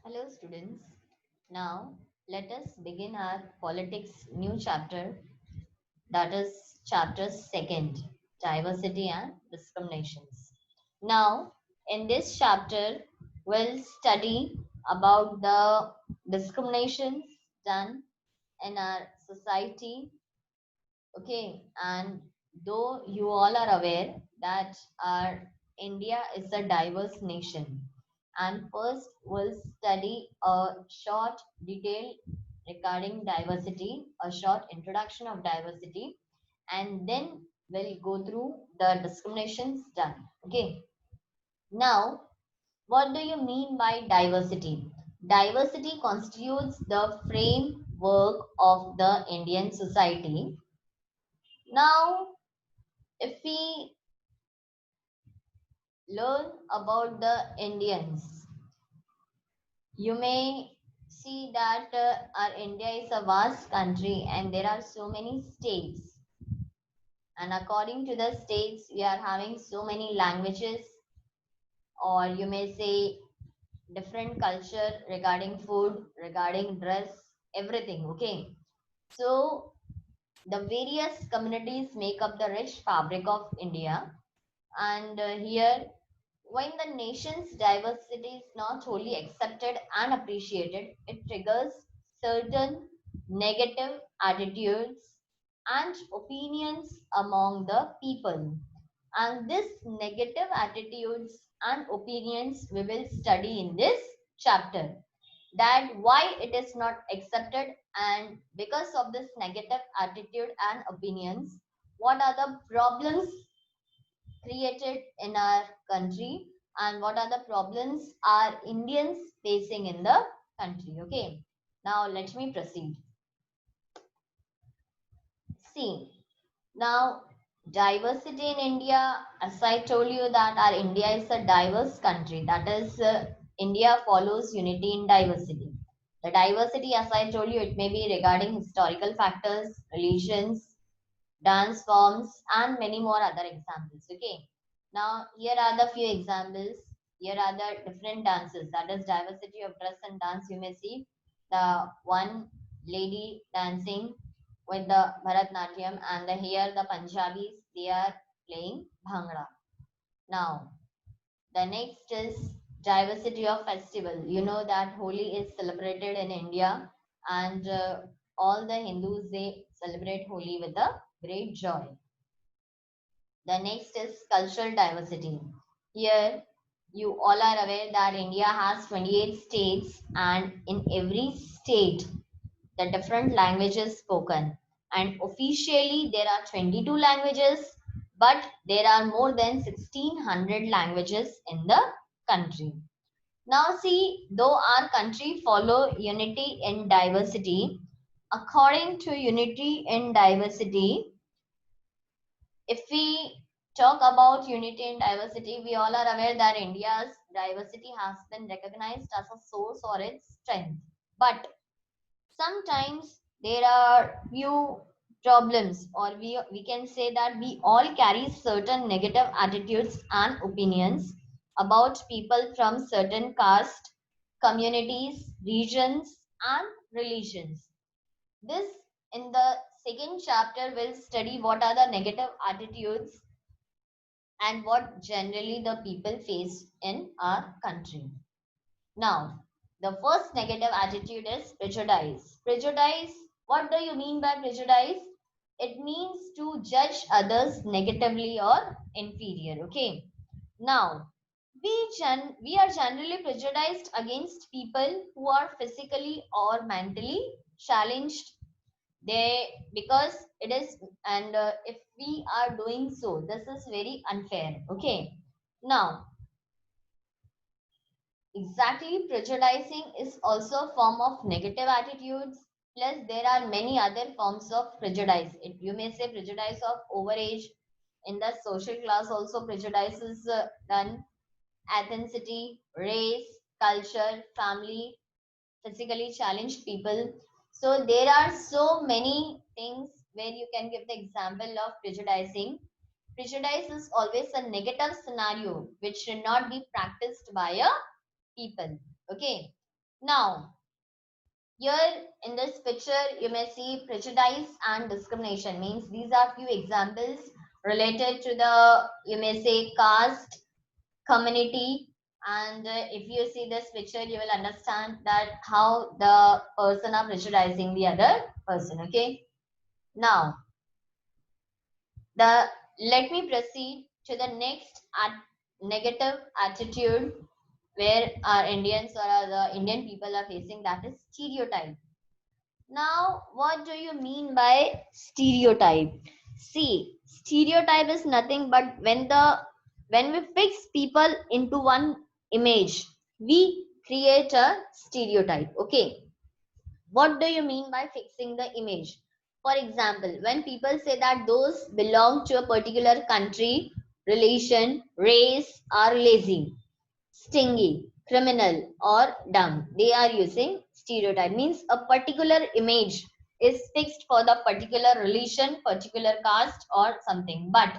Hello students. Now let us begin our politics new chapter, that is chapter second, diversity and discriminations. Now in this chapter we'll study about the discriminations done in our society. Okay, and though you all are aware that our India is a diverse nation, and first we'll study a short detail regarding diversity, a short introduction of diversity, and then we'll go through the discriminations done. Okay, now what do you mean by diversity? Diversity constitutes the framework of the Indian society. Now, if we learn about the Indians, you may see that our India is a vast country and there are so many states. And according to the states, we are having so many languages, or you may say different culture regarding food, regarding dress, everything. Okay. So, the various communities make up the rich fabric of India. And here when the nation's diversity is not wholly accepted and appreciated, it triggers certain negative attitudes and opinions among the people. And this negative attitudes and opinions we will study in this chapter. That why it is not accepted, and because of this negative attitude and opinions, what are the problems created in our country, and what are the problems are Indians facing in the country. Okay, now let me proceed. See, now diversity in India, as I told you that our India is a diverse country, that is India follows unity in diversity. The diversity, as I told you, it may be regarding historical factors, religions, dance forms, and many more other examples. Okay, now here are the few examples. Here are the different dances, that is diversity of dress and dance. You may see the one lady dancing with the Bharatnatyam, and here the Punjabis, they are playing Bhangra. Now the next is diversity of festival. You know that Holi is celebrated in India, and all the Hindus, they celebrate Holi with a great joy. The next is cultural diversity. Here, you all are aware that India has 28 states, and in every state, the different languages spoken. And officially, there are 22 languages, but there are more than 1600 languages in the country. Now, see, though our country follow unity in diversity, according to unity in diversity, if we talk about unity and diversity, we all are aware that India's diversity has been recognized as a source or its strength. But sometimes there are few problems, or we can say that we all carry certain negative attitudes and opinions about people from certain caste, communities, regions, and religions. This in the second chapter will study what are the negative attitudes and what generally the people face in our country. Now, the first negative attitude is prejudice. Prejudice, what do you mean by prejudice? It means to judge others negatively or inferior. Okay. Now, we are generally prejudiced against people who are physically or mentally challenged, they because it is, and if we are doing so, this is very unfair. Okay, now exactly prejudicing is also a form of negative attitudes. Plus there are many other forms of prejudice. You may say prejudice of overage. In the social class also prejudice is done. Ethnicity, race, culture, family, physically challenged people. So there are so many things where you can give the example of prejudicing. Prejudice is always a negative scenario which should not be practiced by a people. Okay. Now, here in this picture, you may see prejudice and discrimination. Means these are few examples related to the, you may say, caste, community. And if you see this picture, you will understand that how the person are prejudicing the other person. Okay. Now, the let me proceed to the next negative attitude where our Indians or the Indian people are facing, that is stereotype. Now, what do you mean by stereotype? See, stereotype is nothing but when we fix people into one image, we create a stereotype. Okay. What do you mean by fixing the image? For example, when people say that those belong to a particular country, relation, race are lazy, stingy, criminal, or dumb, they are using stereotype. Means a particular image is fixed for the particular relation, particular caste, or something. But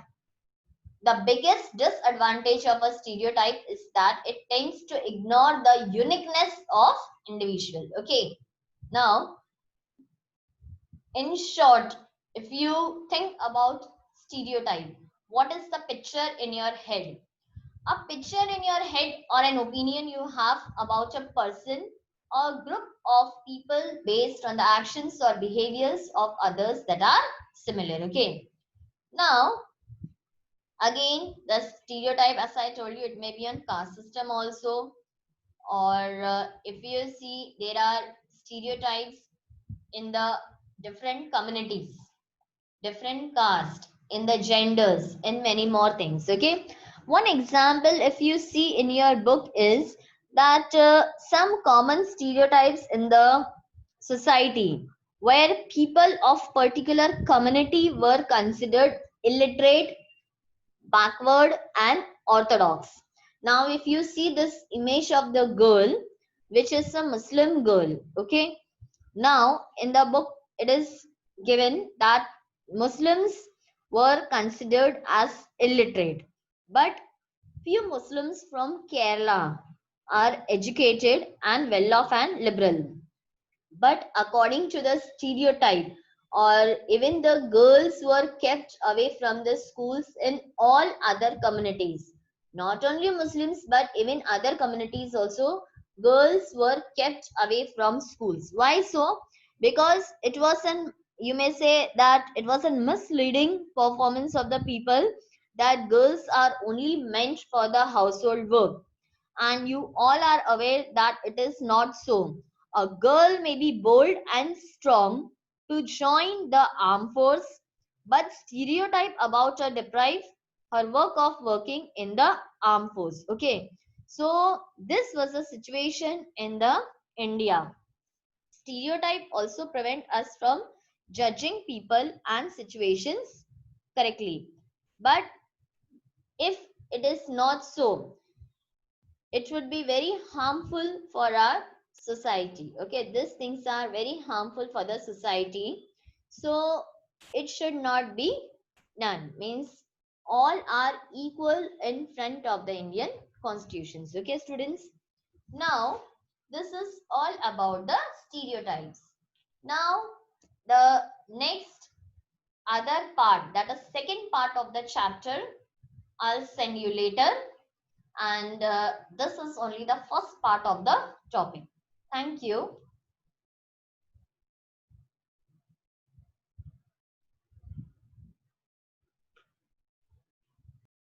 the biggest disadvantage of a stereotype is that it tends to ignore the uniqueness of individual. Okay. Now, in short, if you think about stereotype, what is the picture in your head? A picture in your head or an opinion you have about a person or group of people based on the actions or behaviors of others that are similar. Okay. Now, again, the stereotype, as I told you, it may be on caste system also, or if you see, there are stereotypes in the different communities, different caste, in the genders, and many more things. Okay. One example, if you see in your book, is that some common stereotypes in the society where people of particular community were considered illiterate, backward, and orthodox. Now, if you see this image of the girl, which is a Muslim girl, okay. Now, in the book, it is given that Muslims were considered as illiterate, but few Muslims from Kerala are educated and well off and liberal. But according to the stereotype, or even the girls were kept away from the schools in all other communities, not only Muslims but even other communities also, girls were kept away from schools. Why so? Because it was an, you may say that it was a misleading performance of the people, that girls are only meant for the household work, and you all are aware that it is not so. A girl may be bold and strong to join the armed force, but stereotype about her deprive her work of working in the armed force. Okay, so this was a situation in the India. Stereotype also prevent us from judging people and situations correctly. But if it is not so, it would be very harmful for our society. Okay, these things are very harmful for the society, so it should not be done. Means all are equal in front of the Indian constitutions. Okay, students. Now, this is all about the stereotypes. Now, the next other part, that is second part of the chapter, I'll send you later, and this is only the first part of the topic. Thank you.